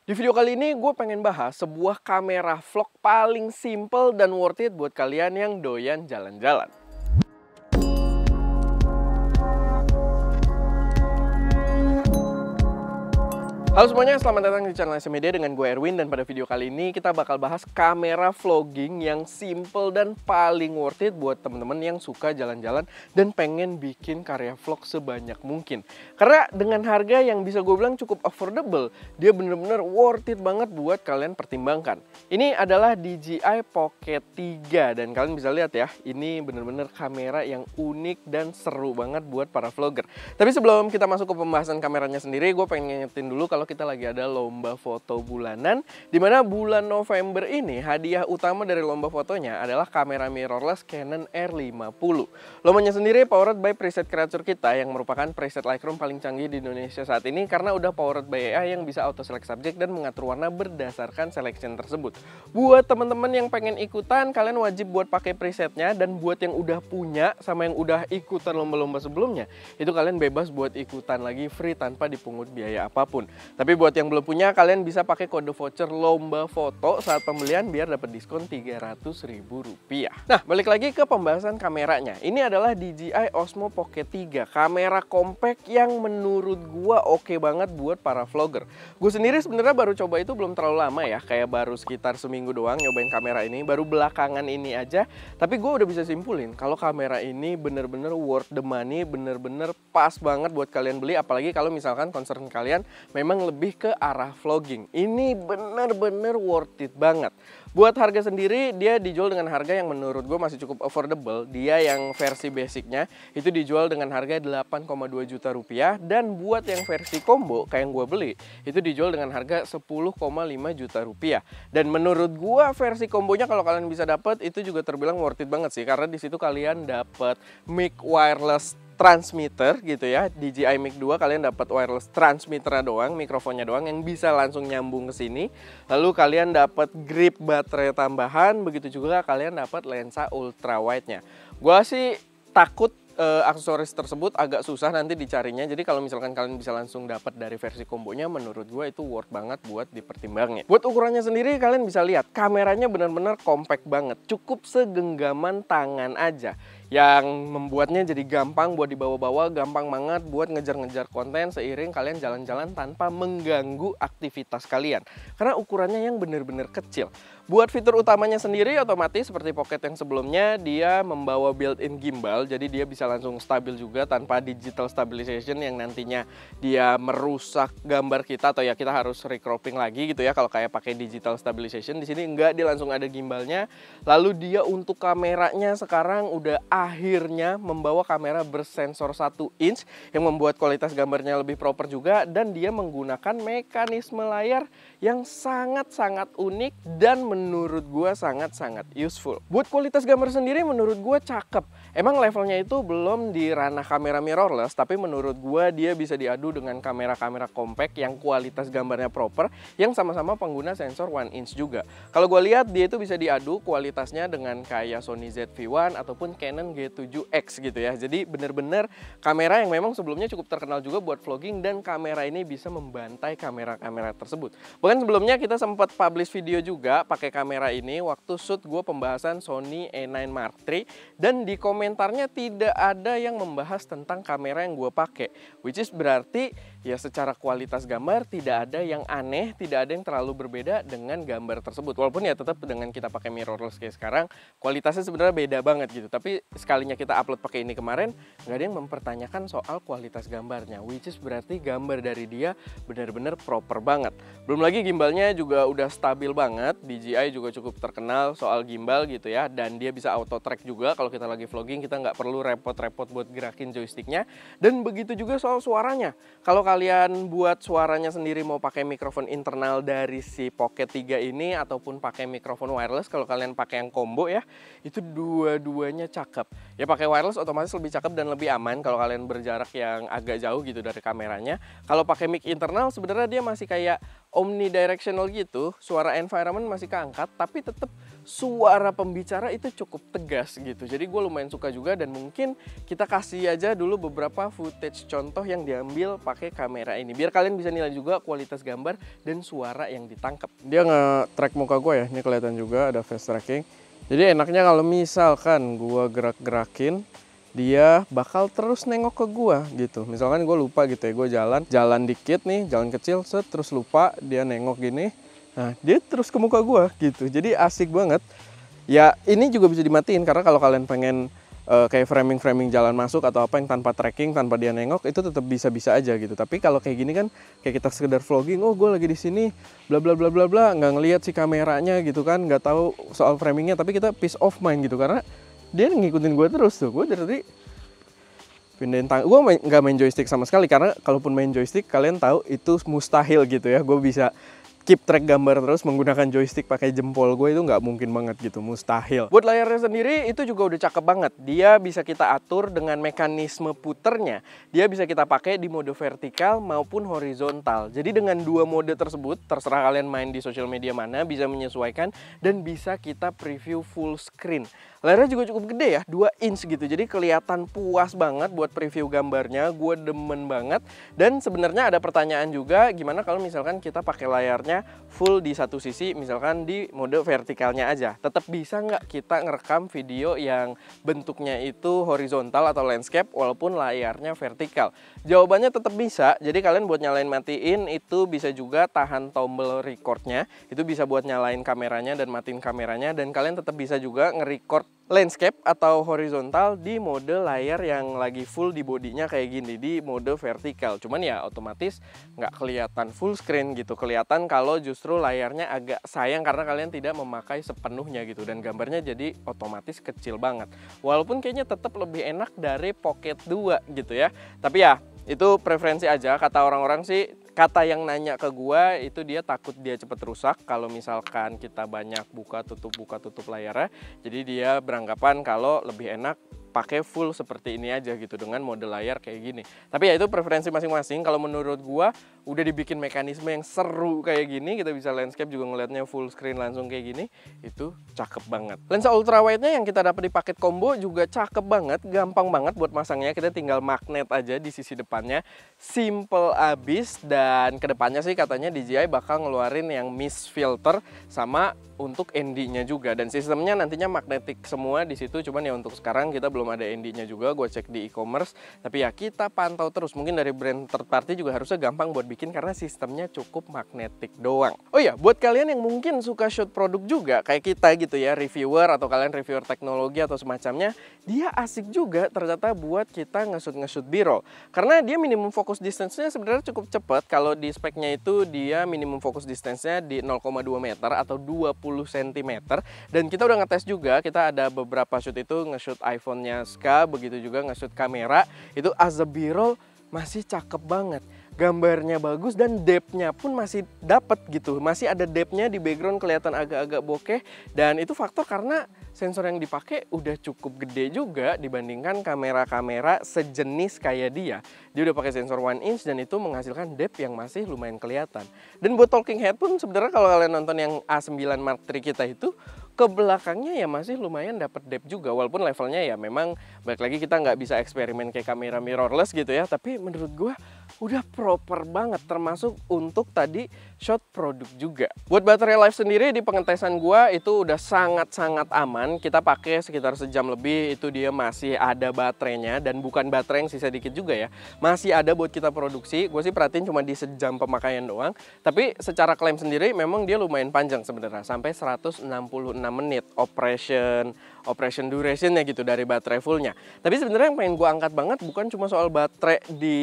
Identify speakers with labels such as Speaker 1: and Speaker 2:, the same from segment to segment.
Speaker 1: Di video kali ini gue pengen bahas sebuah kamera vlog paling simple dan worth it buat kalian yang doyan jalan-jalan. Halo semuanya, selamat datang di channel SM Media dengan gue Erwin. Dan pada video kali ini kita bakal bahas kamera vlogging yang simple dan paling worth it buat temen-temen yang suka jalan-jalan dan pengen bikin karya vlog sebanyak mungkin. Karena dengan harga yang bisa gue bilang cukup affordable, dia bener-bener worth it banget buat kalian pertimbangkan. Ini adalah DJI Pocket 3 dan kalian bisa lihat ya, ini bener-bener kamera yang unik dan seru banget buat para vlogger. Tapi sebelum kita masuk ke pembahasan kameranya sendiri, gue pengen ngingetin dulu kalau kita lagi ada lomba foto bulanan, dimana bulan November ini hadiah utama dari lomba fotonya adalah kamera mirrorless Canon R50. Lombanya sendiri powered by preset creator kita yang merupakan preset Lightroom paling canggih di Indonesia saat ini karena udah powered by AI yang bisa auto select subject dan mengatur warna berdasarkan selection tersebut. Buat teman-teman yang pengen ikutan, kalian wajib buat pakai presetnya, dan buat yang udah punya sama yang udah ikutan lomba-lomba sebelumnya, itu kalian bebas buat ikutan lagi free tanpa dipungut biaya apapun. Tapi buat yang belum punya, kalian bisa pakai kode voucher lomba foto saat pembelian biar dapat diskon Rp300.000. Nah, balik lagi ke pembahasan kameranya. Ini adalah DJI Osmo Pocket 3, kamera compact yang menurut gua oke banget buat para vlogger. Gue sendiri sebenarnya baru coba itu belum terlalu lama ya, kayak baru sekitar seminggu doang nyobain kamera ini, baru belakangan ini aja. Tapi gue udah bisa simpulin kalau kamera ini bener-bener worth the money, bener-bener pas banget buat kalian beli, apalagi kalau misalkan concern kalian memang lebih ke arah vlogging. Ini bener-bener worth it banget. Buat harga sendiri, dia dijual dengan harga yang menurut gue masih cukup affordable. Dia yang versi basicnya itu dijual dengan harga Rp8,2 juta, dan buat yang versi combo kayak yang gue beli itu dijual dengan harga Rp10,5 juta. Dan menurut gue versi kombonya kalau kalian bisa dapat itu juga terbilang worth it banget sih, karena di situ kalian dapat mic wireless transmitter gitu ya. DJI Mic 2 kalian dapat wireless transmitter doang, mikrofonnya doang yang bisa langsung nyambung ke sini. Lalu kalian dapat grip baterai tambahan, begitu juga kalian dapat lensa ultra wide-nya. Gua sih takut aksesoris tersebut agak susah nanti dicarinya. Jadi kalau misalkan kalian bisa langsung dapat dari versi kombonya, menurut gue itu worth banget buat dipertimbangin. Buat ukurannya sendiri kalian bisa lihat, kameranya benar-benar compact banget. Cukup segenggaman tangan aja, yang membuatnya jadi gampang buat dibawa-bawa, gampang banget buat ngejar-ngejar konten seiring kalian jalan-jalan tanpa mengganggu aktivitas kalian. Karena ukurannya yang benar-benar kecil. Buat fitur utamanya sendiri otomatis seperti Pocket yang sebelumnya, dia membawa built-in gimbal, jadi dia bisa langsung stabil juga tanpa digital stabilization yang nantinya dia merusak gambar kita, atau ya kita harus recropping lagi gitu ya kalau kayak pakai digital stabilization. Di sini enggak, dia langsung ada gimbalnya. Lalu dia untuk kameranya sekarang udah akhirnya membawa kamera bersensor 1 inch yang membuat kualitas gambarnya lebih proper juga, dan dia menggunakan mekanisme layar yang sangat-sangat unik dan menurut gue sangat-sangat useful. Buat kualitas gambar sendiri menurut gue cakep. Emang levelnya itu belum di ranah kamera mirrorless, tapi menurut gue dia bisa diadu dengan kamera-kamera compact yang kualitas gambarnya proper, yang sama-sama pengguna sensor 1 inch juga. Kalau gue lihat dia itu bisa diadu kualitasnya dengan kayak Sony ZV-1 ataupun Canon G7X gitu ya. Jadi bener-bener kamera yang memang sebelumnya cukup terkenal juga buat vlogging, dan kamera ini bisa membantai kamera-kamera tersebut. Bahkan sebelumnya kita sempat publish video juga pakai kamera ini waktu shoot gue pembahasan Sony A9 Mark III, dan di komentarnya tidak ada yang membahas tentang kamera yang gue pakai, which is berarti ya secara kualitas gambar tidak ada yang aneh, tidak ada yang terlalu berbeda dengan gambar tersebut. Walaupun ya tetap dengan kita pakai mirrorless kayak sekarang, kualitasnya sebenarnya beda banget gitu. Tapi sekalinya kita upload pakai ini kemarin, nggak ada yang mempertanyakan soal kualitas gambarnya, which is berarti gambar dari dia benar-benar proper banget. Belum lagi gimbalnya juga udah stabil banget. DJI juga cukup terkenal soal gimbal gitu ya, dan dia bisa auto track juga. Kalau kita lagi vlogging kita nggak perlu repot-repot buat gerakin joysticknya. Dan begitu juga soal suaranya. Kalau kalian buat suaranya sendiri mau pakai mikrofon internal dari si Pocket 3 ini ataupun pakai mikrofon wireless, kalau kalian pakai yang combo ya, itu dua-duanya cakep. Ya pakai wireless otomatis lebih cakep dan lebih aman kalau kalian berjarak yang agak jauh gitu dari kameranya. Kalau pakai mic internal sebenarnya dia masih kayak omnidirectional gitu, suara environment masih keangkat, tapi tetap suara pembicara itu cukup tegas gitu. Jadi gue lumayan suka juga, dan mungkin kita kasih aja dulu beberapa footage contoh yang diambil pakai kamera ini, biar kalian bisa nilai juga kualitas gambar dan suara yang ditangkap. Dia nge-track muka gue ya, ini kelihatan juga ada face tracking. Jadi enaknya kalau misalkan gue gerak-gerakin, dia bakal terus nengok ke gua gitu. Misalkan gue lupa gitu ya, gue jalan dikit nih, jalan kecil, terus lupa, dia nengok gini. Nah, dia terus ke muka gua gitu. Jadi asik banget. Ya, ini juga bisa dimatiin karena kalau kalian pengen kayak framing jalan masuk atau apa yang tanpa tracking, tanpa dia nengok, itu tetap bisa-bisa aja gitu. Tapi kalau kayak gini kan kayak kita sekedar vlogging, oh gue lagi di sini bla bla bla bla bla, nggak ngelihat si kameranya gitu kan, nggak tahu soal framingnya, tapi kita peace of mind gitu karena dia ngikutin gue terus tuh. Gue dari pindahin tangan, gue nggak main joystick sama sekali, karena kalaupun main joystick kalian tahu itu mustahil gitu ya. Gue bisa keep track gambar terus menggunakan joystick pakai jempol gue, itu nggak mungkin banget gitu, mustahil. Buat layarnya sendiri itu juga udah cakep banget. Dia bisa kita atur dengan mekanisme puternya. Dia bisa kita pakai di mode vertikal maupun horizontal. Jadi dengan dua mode tersebut, terserah kalian main di sosial media mana, bisa menyesuaikan dan bisa kita preview full screen. Layarnya juga cukup gede ya, 2 inch gitu. Jadi kelihatan puas banget buat preview gambarnya. Gue demen banget. Dan sebenarnya ada pertanyaan juga, gimana kalau misalkan kita pakai layarnya full di satu sisi, misalkan di mode vertikalnya aja. Tetap bisa nggak kita ngerekam video yang bentuknya itu horizontal atau landscape walaupun layarnya vertikal? Jawabannya tetap bisa. Jadi kalian buat nyalain matiin itu bisa juga tahan tombol recordnya. Itu bisa buat nyalain kameranya dan matiin kameranya. Dan kalian tetap bisa juga nge-record landscape atau horizontal di mode layar yang lagi full di bodinya kayak gini, di mode vertikal. Cuman ya otomatis nggak kelihatan full screen gitu. Kelihatan kalau justru layarnya agak sayang karena kalian tidak memakai sepenuhnya gitu, dan gambarnya jadi otomatis kecil banget. Walaupun kayaknya tetap lebih enak dari Pocket 2 gitu ya. Tapi ya itu preferensi aja. Kata orang-orang sih, kata yang nanya ke gua itu dia takut dia cepet rusak kalau misalkan kita banyak buka tutup layarnya. Jadi dia beranggapan kalau lebih enak pakai full seperti ini aja gitu dengan mode layar kayak gini. Tapi ya itu preferensi masing-masing. Kalau menurut gua udah dibikin mekanisme yang seru kayak gini, kita bisa landscape juga ngelihatnya full screen langsung kayak gini, itu cakep banget. Lensa ultra wide-nya yang kita dapat di paket combo juga cakep banget, gampang banget buat masangnya. Kita tinggal magnet aja di sisi depannya, simple abis. Dan kedepannya sih katanya DJI bakal ngeluarin yang mist filter sama untuk ND-nya juga, dan sistemnya nantinya magnetik semua di situ. Cuman ya untuk sekarang kita belum ada ND-nya juga, gue cek di e-commerce. Tapi ya kita pantau terus, mungkin dari brand third party juga harusnya gampang buat bikin karena sistemnya cukup magnetik doang. Oh iya, buat kalian yang mungkin suka shoot produk juga kayak kita gitu ya, reviewer atau kalian reviewer teknologi atau semacamnya, dia asik juga ternyata buat kita nge-shoot B-roll. Karena dia minimum focus distance-nya sebenarnya cukup cepat. Kalau di speknya itu dia minimum focus distance-nya di 0,2 meter atau 20 cm. Dan kita udah ngetes juga, kita ada beberapa shoot itu nge-shoot iPhone-nya Ska, begitu juga nge-shoot kamera, itu as a B-roll masih cakep banget. Gambarnya bagus dan depth-nya pun masih dapet gitu. Masih ada depth-nya di background, kelihatan agak-agak bokeh. Dan itu faktor karena sensor yang dipakai udah cukup gede juga dibandingkan kamera-kamera sejenis kayak dia. Dia udah pakai sensor 1 inch dan itu menghasilkan depth yang masih lumayan kelihatan. Dan buat talking head pun sebenarnya kalau kalian nonton yang A9 Mark III kita itu, ke belakangnya ya masih lumayan dapat depth juga, walaupun levelnya ya memang balik lagi kita nggak bisa eksperimen kayak kamera mirrorless gitu ya, tapi menurut gua udah proper banget, termasuk untuk tadi shot produk juga. Buat baterai life sendiri di pengetesan gua itu udah sangat-sangat aman. Kita pakai sekitar sejam lebih itu dia masih ada baterainya, dan bukan baterai yang sisa dikit juga ya, masih ada buat kita produksi. Gue sih perhatiin cuma di sejam pemakaian doang, tapi secara klaim sendiri memang dia lumayan panjang sebenarnya, sampai 166 menit operation durationnya gitu dari baterai fullnya. Tapi sebenarnya yang pengen gue angkat banget bukan cuma soal baterai di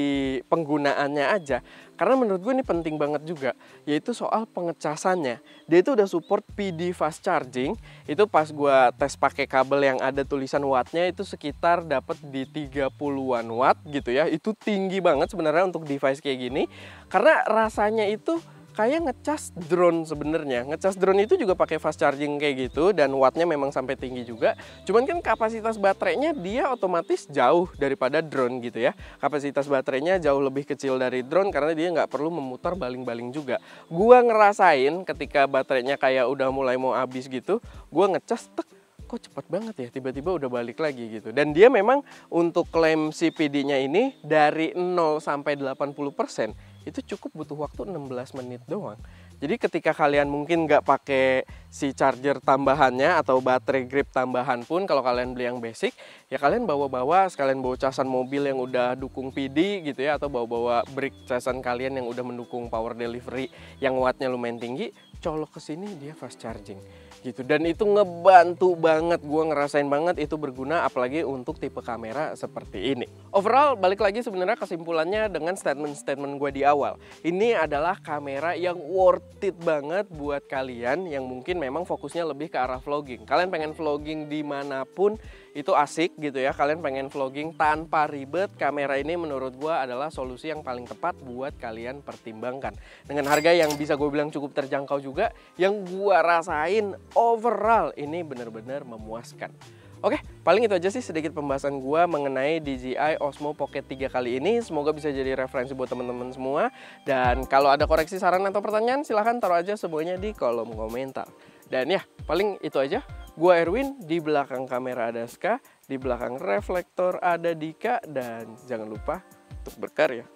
Speaker 1: penggunaannya aja, karena menurut gue ini penting banget juga, yaitu soal pengecasannya. Dia itu udah support PD fast charging. Itu pas gue tes pakai kabel yang ada tulisan wattnya itu sekitar dapat di 30-an watt gitu ya. Itu tinggi banget sebenarnya untuk device kayak gini, karena rasanya itu kayak ngecas drone sebenarnya. Ngecas drone itu juga pakai fast charging kayak gitu dan wattnya memang sampai tinggi juga. Cuman kan kapasitas baterainya dia otomatis jauh daripada drone gitu ya. Kapasitas baterainya jauh lebih kecil dari drone karena dia nggak perlu memutar baling-baling juga. Gua ngerasain ketika baterainya kayak udah mulai mau habis gitu, gua ngecas tek, kok cepet banget ya, tiba-tiba udah balik lagi gitu. Dan dia memang untuk klaim CPD-nya ini dari 0 sampai 80% itu cukup butuh waktu 16 menit doang. Jadi ketika kalian mungkin nggak pakai si charger tambahannya atau baterai grip tambahan pun, kalau kalian beli yang basic, ya kalian bawa-bawa, sekalian bawa casan mobil yang udah dukung PD gitu ya, atau bawa-bawa brick casan kalian yang udah mendukung power delivery yang wattnya lumayan tinggi, colok ke sini dia fast charging gitu. Dan itu ngebantu banget, gue ngerasain banget itu berguna apalagi untuk tipe kamera seperti ini. Overall balik lagi sebenarnya kesimpulannya dengan statement-statement gue di awal, ini adalah kamera yang worth it banget buat kalian yang mungkin memang fokusnya lebih ke arah vlogging. Kalian pengen vlogging dimanapun itu asik gitu ya, kalian pengen vlogging tanpa ribet, kamera ini menurut gue adalah solusi yang paling tepat buat kalian pertimbangkan. Dengan harga yang bisa gue bilang cukup terjangkau juga, yang gue rasain overall ini bener-bener memuaskan. Oke, paling itu aja sih sedikit pembahasan gue mengenai DJI Osmo Pocket 3 kali ini. Semoga bisa jadi referensi buat teman-teman semua. Dan kalau ada koreksi, saran, atau pertanyaan, silahkan taruh aja semuanya di kolom komentar. Dan ya, paling itu aja. Gua Erwin, di belakang kamera ada Ska, di belakang reflektor ada Dika, dan jangan lupa untuk berkarya.